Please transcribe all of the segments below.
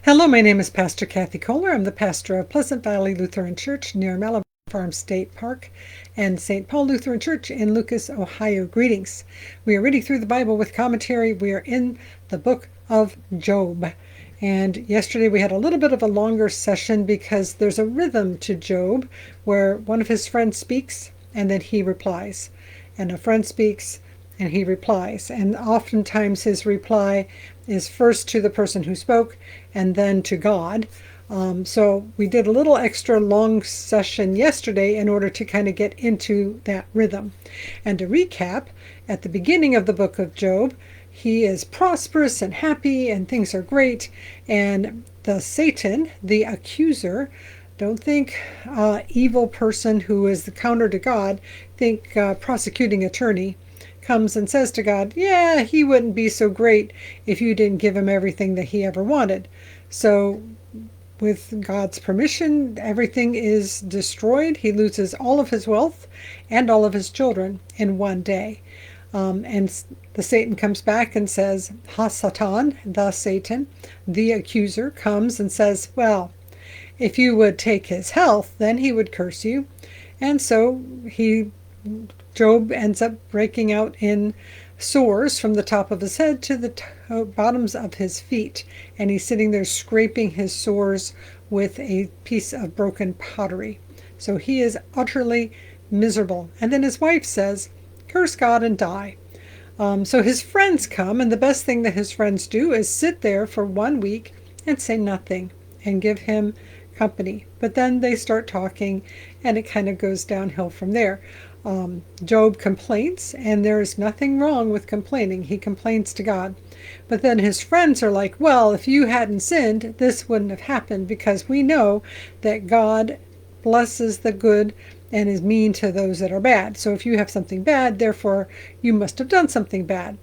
Hello, my name is Pastor Kathy Kollar. I'm the pastor of Pleasant Valley Lutheran Church near Mellow Farm State Park and St. Paul Lutheran Church in Lucas, Ohio. Greetings. We are reading through the Bible with commentary. We are in the book of Job. And yesterday we had a little bit of a longer session because there's a rhythm to Job where one of his friends speaks and then he replies. And a friend speaks and he replies. And oftentimes his reply is first to the person who spoke and then to God. So we did a little extra long session yesterday in order to kind of get into that rhythm. And to recap, at the beginning of the book of Job, he is prosperous and happy and things are great. And the Satan, the accuser, don't think evil person who is the counter to God, think prosecuting attorney, comes and says to God, yeah, he wouldn't be so great if you didn't give him everything that he ever wanted. So with God's permission, everything is destroyed. He loses all of his wealth and all of his children in one day. And the Satan comes back and says, Ha-Satan, the Satan, the accuser, comes and says, well, if you would take his health, then he would curse you. And so Job ends up breaking out in sores from the top of his head to the bottoms of his feet. And he's sitting there scraping his sores with a piece of broken pottery. So he is utterly miserable. And then his wife says, curse God and die. So his friends come, and the best thing that his friends do is sit there for 1 week and say nothing and give him company. But then they start talking, and it kind of goes downhill from there. Job complains, and there is nothing wrong with complaining. He complains to God. But then his friends are like, well, if you hadn't sinned, this wouldn't have happened, because we know that God blesses the good and is mean to those that are bad. So if you have something bad, therefore you must have done something bad.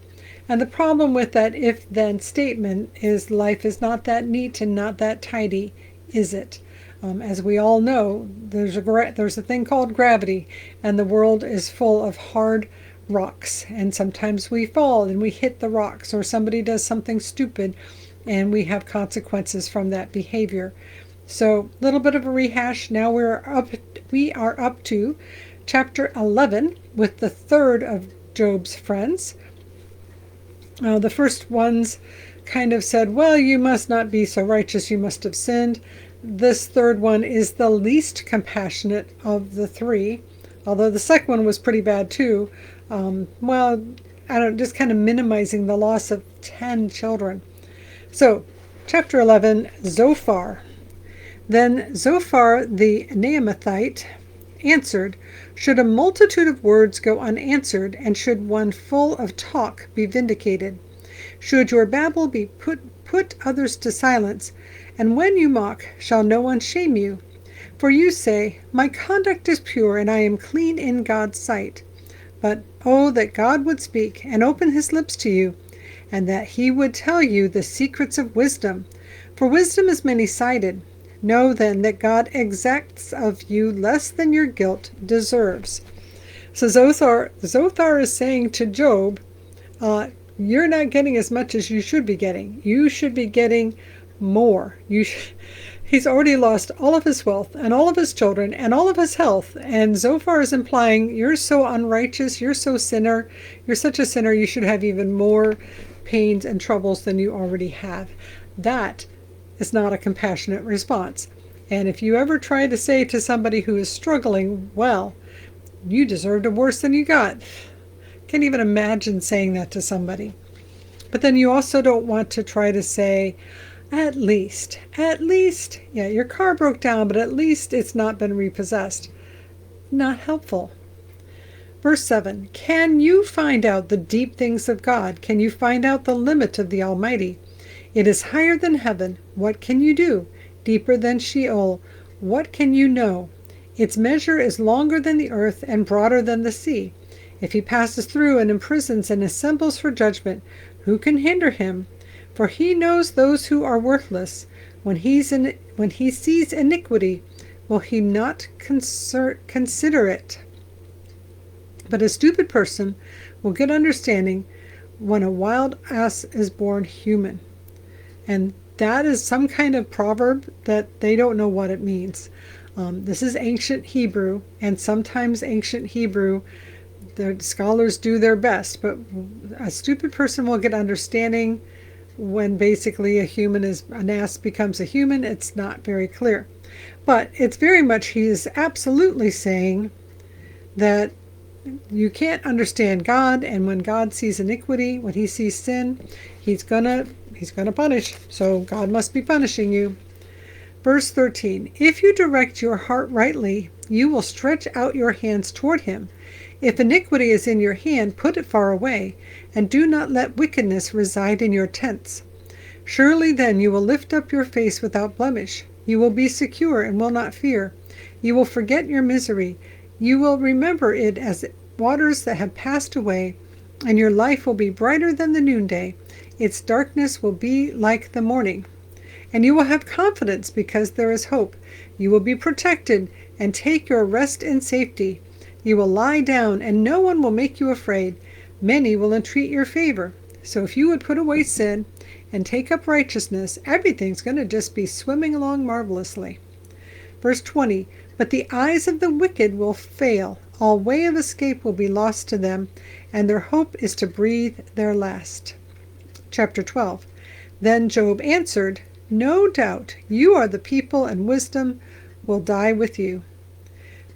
And the problem with that if-then statement is life is not that neat and not that tidy, is it? As we all know, there's a thing called gravity, and the world is full of hard rocks. And sometimes we fall and we hit the rocks, or somebody does something stupid, and we have consequences from that behavior. So, a little bit of a rehash. Now we are up to chapter 11 with the third of Job's friends. The first ones kind of said, well, you must not be so righteous, you must have sinned. This third one is the least compassionate of the three, although the second one was pretty bad too. Just kind of minimizing the loss of 10 children. So, chapter 11, Zophar. Then Zophar the Naamathite answered, should a multitude of words go unanswered, and should one full of talk be vindicated? Should your babble be put others to silence, and when you mock, shall no one shame you? For you say, my conduct is pure, and I am clean in God's sight. But, oh, that God would speak, and open his lips to you, and that he would tell you the secrets of wisdom. For wisdom is many-sided. Know then that God exacts of you less than your guilt deserves. So Zophar is saying to Job, you're not getting as much as you should be getting. You should be getting more. He's already lost all of his wealth and all of his children and all of his health. And Zophar is implying, you're so unrighteous, you're such a sinner, you should have even more pains and troubles than you already have. That is not a compassionate response. And if you ever try to say to somebody who is struggling, well, you deserved worse than you got. Can't even imagine saying that to somebody. But then you also don't want to try to say, at least, yeah, your car broke down, but at least it's not been repossessed. Not helpful. Verse 7, can you find out the deep things of God? Can you find out the limit of the Almighty? It is higher than heaven. What can you do? Deeper than Sheol. What can you know? Its measure is longer than the earth and broader than the sea. If he passes through and imprisons and assembles for judgment, who can hinder him? For he knows those who are worthless. When he sees iniquity, will he not consider it? But a stupid person will get understanding when a wild ass is born human. And that is some kind of proverb that they don't know what it means. This is ancient Hebrew, and sometimes ancient Hebrew, the scholars do their best, but a stupid person will get understanding when basically an ass becomes a human. It's not very clear. But it's very much, he is absolutely saying that you can't understand God, and when God sees iniquity, when he sees sin, he's gonna punish. So God must be punishing you. Verse 13, if you direct your heart rightly, you will stretch out your hands toward him. If iniquity is in your hand, put it far away, and do not let wickedness reside in your tents. Surely then you will lift up your face without blemish. You will be secure and will not fear. You will forget your misery. You will remember it as waters that have passed away, and your life will be brighter than the noonday. Its darkness will be like the morning. And you will have confidence because there is hope. You will be protected and take your rest in safety. You will lie down and no one will make you afraid. Many will entreat your favor. So if you would put away sin and take up righteousness, everything's going to just be swimming along marvelously. Verse 20, but the eyes of the wicked will fail. All way of escape will be lost to them, and their hope is to breathe their last. Chapter 12, then Job answered, no doubt you are the people, and wisdom will die with you.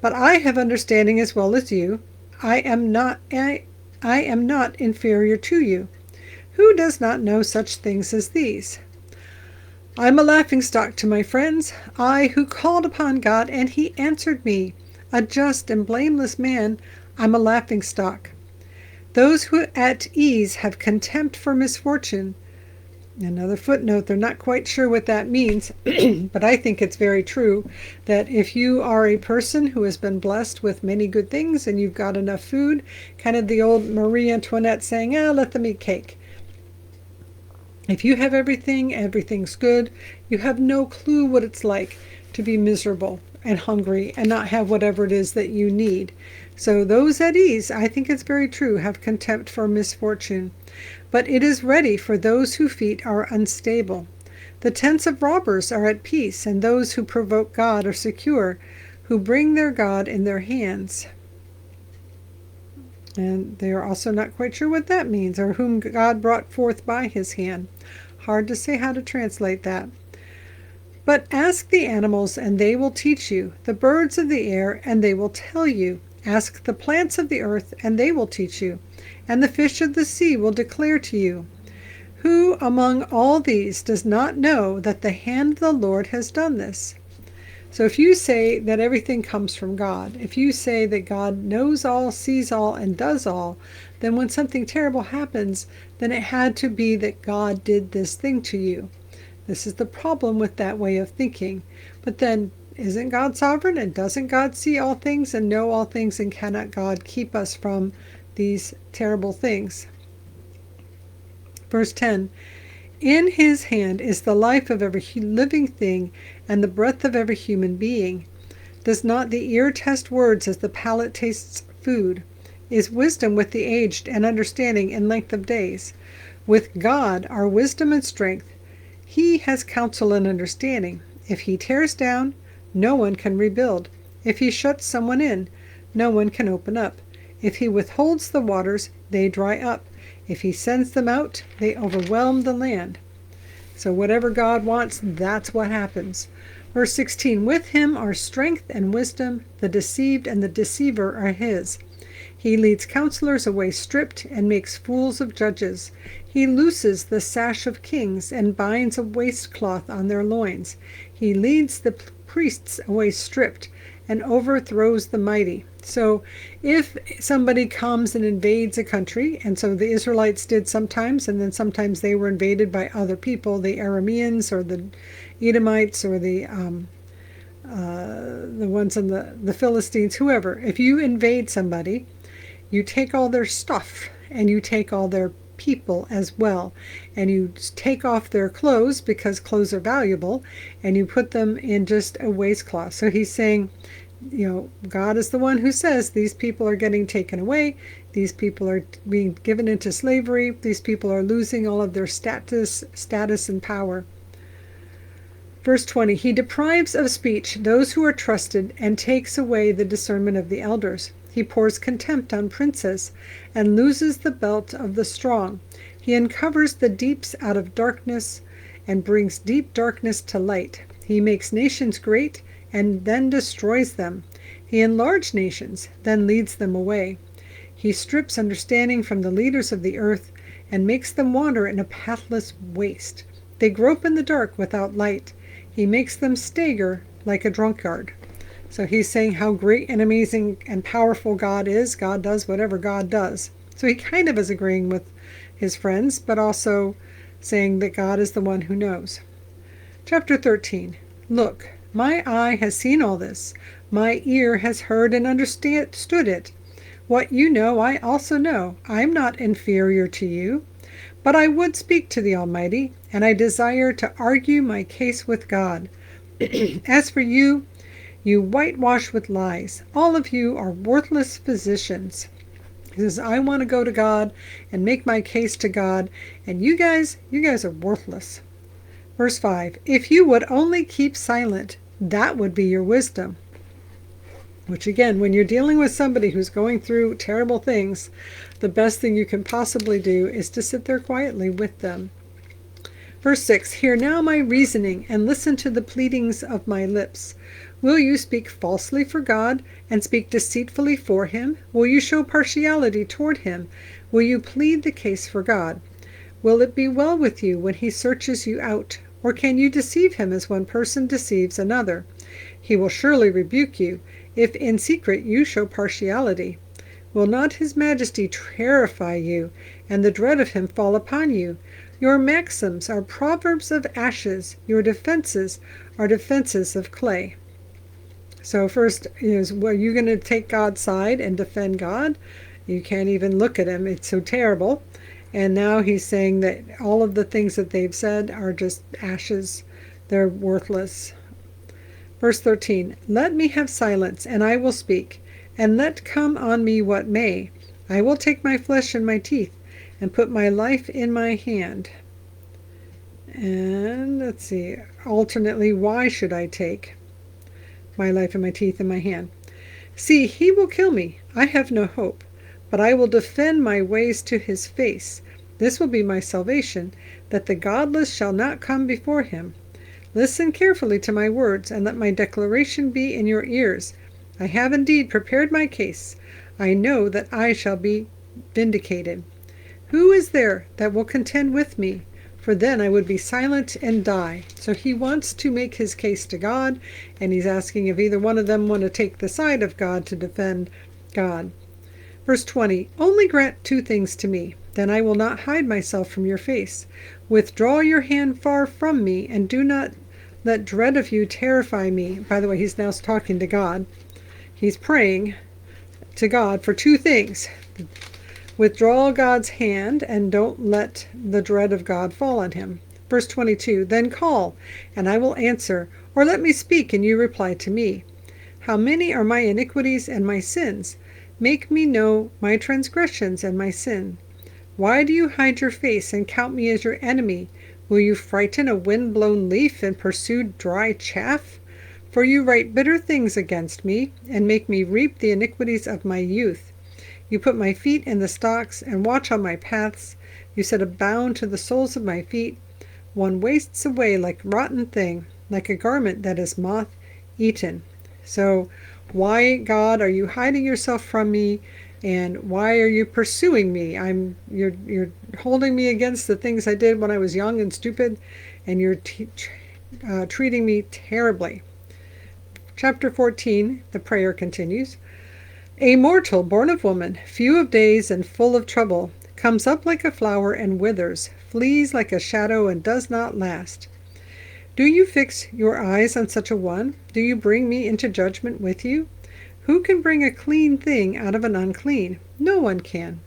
But I have understanding as well as you. I am not inferior to you. Who does not know such things as these? I am a laughingstock to my friends, I who called upon God, and he answered me. A just and blameless man, I'm a laughingstock. Those who at ease have contempt for misfortune. Another footnote, they're not quite sure what that means, but I think it's very true that if you are a person who has been blessed with many good things and you've got enough food, kind of the old Marie Antoinette saying, let them eat cake. If you have everything, everything's good, you have no clue what it's like to be miserable and hungry and not have whatever it is that you need. So those at ease, I think it's very true, have contempt for misfortune. But it is ready for those whose feet are unstable. The tents of robbers are at peace, and those who provoke God are secure, who bring their God in their hands. And they are also not quite sure what that means, or whom God brought forth by his hand. Hard to say how to translate that. But ask the animals, and they will teach you, the birds of the air, and they will tell you. Ask the plants of the earth, and they will teach you, and the fish of the sea will declare to you. Who among all these does not know that the hand of the Lord has done this? So if you say that everything comes from God, if you say that God knows all, sees all, and does all, then when something terrible happens, then it had to be that God did this thing to you. This is the problem with that way of thinking. But then, isn't God sovereign, and doesn't God see all things and know all things, and cannot God keep us from these terrible things? Verse 10, in his hand is the life of every living thing and the breath of every human being. Does not the ear test words as the palate tastes food? Is wisdom with the aged and understanding in length of days? With God are wisdom and strength. He has counsel and understanding. If he tears down, no one can rebuild. If he shuts someone in, no one can open up. If he withholds the waters, they dry up. If he sends them out, they overwhelm the land. So whatever God wants, that's what happens. Verse 16, with him are strength and wisdom. The deceived and the deceiver are his. He leads counselors away stripped and makes fools of judges. He looses the sash of kings and binds a waistcloth on their loins. He leads the priests away stripped and overthrows the mighty. So if somebody comes and invades a country, and so the Israelites did sometimes, and then sometimes they were invaded by other people, the Arameans or the Edomites or the ones in the Philistines, whoever. If you invade somebody, you take all their stuff and you take all their people as well, and you take off their clothes because clothes are valuable, and you put them in just a waistcloth. So he's saying, God is the one who says these people are getting taken away, these people are being given into slavery, these people are losing all of their status and power. Verse 20, he deprives of speech those who are trusted and takes away the discernment of the elders. He pours contempt on princes and looses the belt of the strong. He uncovers the deeps out of darkness and brings deep darkness to light. He makes nations great and then destroys them. He enlarges nations, then leads them away. He strips understanding from the leaders of the earth and makes them wander in a pathless waste. They grope in the dark without light. He makes them stagger like a drunkard. So he's saying how great and amazing and powerful God is. God does whatever God does. So he kind of is agreeing with his friends, but also saying that God is the one who knows. Chapter 13. Look, my eye has seen all this. My ear has heard and understood it. What you know, I also know. I am not inferior to you. But I would speak to the Almighty, and I desire to argue my case with God. As for you, you whitewash with lies. All of you are worthless physicians. He says, I want to go to God and make my case to God, and you guys are worthless. Verse 5, if you would only keep silent, that would be your wisdom. Which again, when you're dealing with somebody who's going through terrible things, the best thing you can possibly do is to sit there quietly with them. Verse 6, hear now my reasoning and listen to the pleadings of my lips. Will you speak falsely for God and speak deceitfully for him? Will you show partiality toward him? Will you plead the case for God? Will it be well with you when he searches you out? Or can you deceive him as one person deceives another? He will surely rebuke you, if in secret you show partiality. Will not his majesty terrify you, and the dread of him fall upon you? Your maxims are proverbs of ashes, your defenses are defenses of clay. So first is, well, you're going to take God's side and defend God? You can't even look at him. It's so terrible. And now he's saying that all of the things that they've said are just ashes. They're worthless. Verse 13, let me have silence, and I will speak, and let come on me what may. I will take my flesh in my teeth, and put my life in my hand. And let's see, alternately, why should I take my life in my teeth in my hand? See, he will kill me. I have no hope, but I will defend my ways to his face. This will be my salvation, that the godless shall not come before him. Listen carefully to my words, and let my declaration be in your ears. I have indeed prepared my case. I know that I shall be vindicated. Who is there that will contend with me? For then I would be silent and die. So he wants to make his case to God, and he's asking if either one of them want to take the side of God to defend God. Verse 20, only grant two things to me, then I will not hide myself from your face. Withdraw your hand far from me, and do not let dread of you terrify me. By the way, he's now talking to God. He's praying to God for two things. Withdraw God's hand and don't let the dread of God fall on him. Verse 22, then call, and I will answer, or let me speak, and you reply to me. How many are my iniquities and my sins? Make me know my transgressions and my sin. Why do you hide your face and count me as your enemy? Will you frighten a wind-blown leaf and pursue dry chaff? For you write bitter things against me, and make me reap the iniquities of my youth. You put my feet in the stocks, and watch on my paths. You set a bound to the soles of my feet. One wastes away like a rotten thing, like a garment that is moth-eaten. So, why, God, are you hiding yourself from me? And why are you pursuing me? You're holding me against the things I did when I was young and stupid, and you're treating me terribly. Chapter 14, the prayer continues. A mortal born of woman, few of days and full of trouble, comes up like a flower and withers, flees like a shadow and does not last. Do you fix your eyes on such a one? Do you bring me into judgment with you? Who can bring a clean thing out of an unclean? No one can.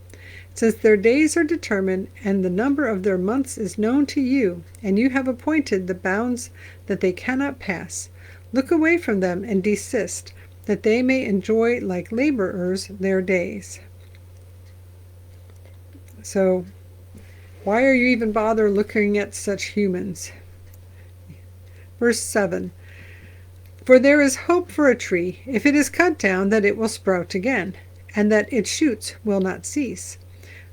Since their days are determined, and the number of their months is known to you, and you have appointed the bounds that they cannot pass, look away from them and desist, that they may enjoy like laborers their days. So, why are you even bother looking at such humans? Verse 7. For there is hope for a tree, if it is cut down, that it will sprout again, and that its shoots will not cease.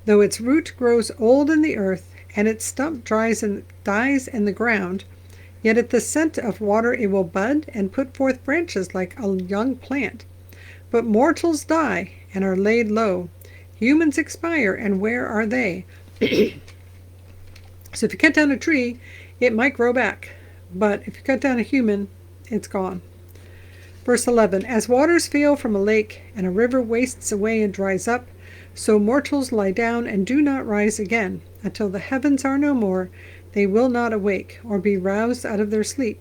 Though its root grows old in the earth, and its stump dies in the ground, yet at the scent of water it will bud and put forth branches like a young plant. But mortals die and are laid low. Humans expire, and where are they? So if you cut down a tree, it might grow back. But if you cut down a human, it's gone. Verse 11. As waters fail from a lake, and a river wastes away and dries up, so mortals lie down and do not rise again. Until the heavens are no more, they will not awake, or be roused out of their sleep.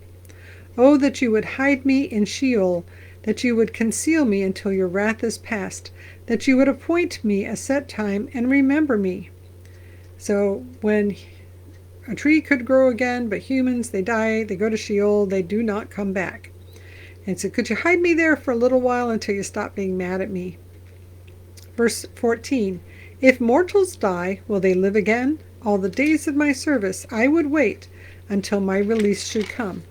Oh, that you would hide me in Sheol, that you would conceal me until your wrath is past, that you would appoint me a set time and remember me. So when a tree could grow again, but humans, they die, they go to Sheol, they do not come back. And so could you hide me there for a little while until you stop being mad at me? Verse 14. If mortals die, will they live again? All the days of my service I would wait until my release should come.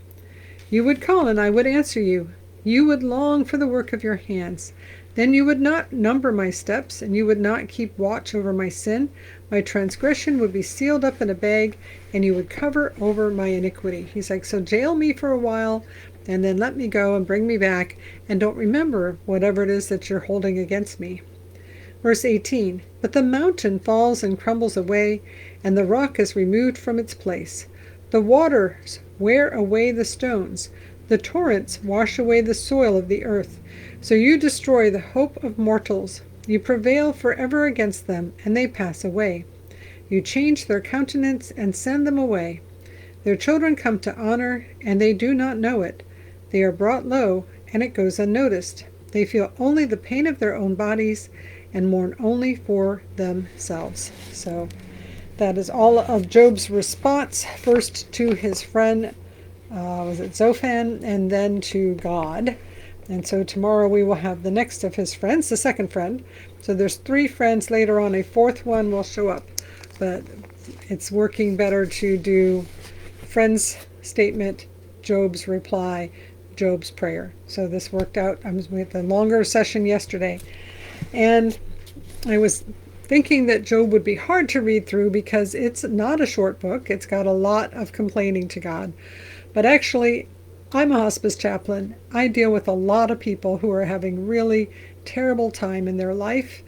You would call and I would answer you. You would long for the work of your hands. Then you would not number my steps, and you would not keep watch over my sin. My transgression would be sealed up in a bag, and you would cover over my iniquity. He's like, so jail me for a while, and then let me go and bring me back, and don't remember whatever it is that you're holding against me. Verse 18. But the mountain falls and crumbles away, and the rock is removed from its place. The waters wear away the stones. The torrents wash away the soil of the earth. So you destroy the hope of mortals. You prevail forever against them, and they pass away. You change their countenance and send them away. Their children come to honor, and they do not know it. They are brought low, and it goes unnoticed. They feel only the pain of their own bodies, and mourn only for themselves. So that is all of Job's response, first to his friend, Zophar, and then to God. And so tomorrow we will have the next of his friends, the second friend. So there's 3 friends. Later on, a 4th one will show up. But it's working better to do friend's statement, Job's reply, Job's prayer. So this worked out. I was with a longer session yesterday. And I was thinking that Job would be hard to read through because it's not a short book. It's got a lot of complaining to God. But actually, I'm a hospice chaplain. I deal with a lot of people who are having really terrible time in their life.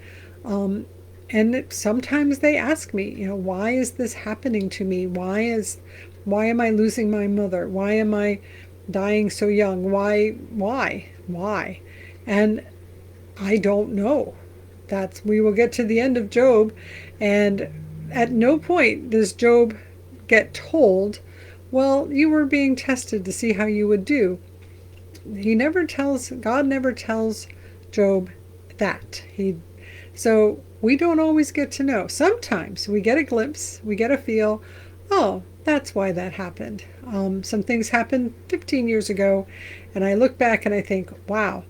And sometimes they ask me, why is this happening to me? Why am I losing my mother? Why am I dying so young? Why? And I don't know. We will get to the end of Job, and at no point does Job get told, well, you were being tested to see how you would do. God never tells Job that. So we don't always get to know. Sometimes we get a glimpse, we get a feel, oh, that's why that happened. Some things happened 15 years ago, and I look back and I think, wow,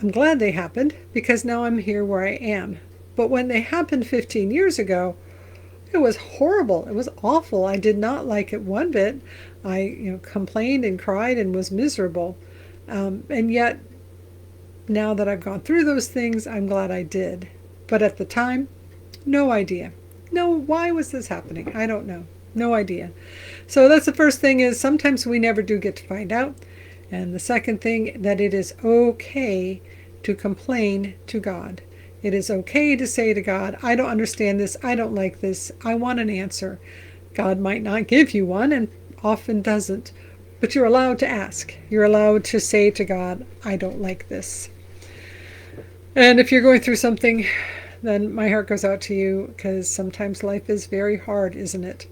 I'm glad they happened because now I'm here where I am. But when they happened 15 years ago, it was horrible. It was awful. I did not like it one bit. I complained and cried and was miserable. And yet, now that I've gone through those things, I'm glad I did. But at the time, no idea. No, why was this happening? I don't know. No idea. So that's the first thing, is sometimes we never do get to find out. And the second thing, that it is okay to complain to God. It is okay to say to God, I don't understand this. I don't like this. I want an answer. God might not give you one, and often doesn't. But you're allowed to ask. You're allowed to say to God, I don't like this. And if you're going through something, then my heart goes out to you, because sometimes life is very hard, isn't it?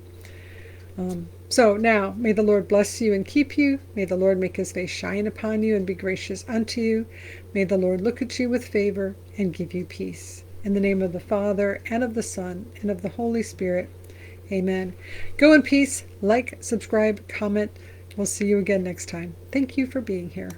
So now, may the Lord bless you and keep you. May the Lord make his face shine upon you and be gracious unto you. May the Lord look at you with favor and give you peace. In the name of the Father, and of the Son, and of the Holy Spirit. Amen. Go in peace. Like, subscribe, comment. We'll see you again next time. Thank you for being here.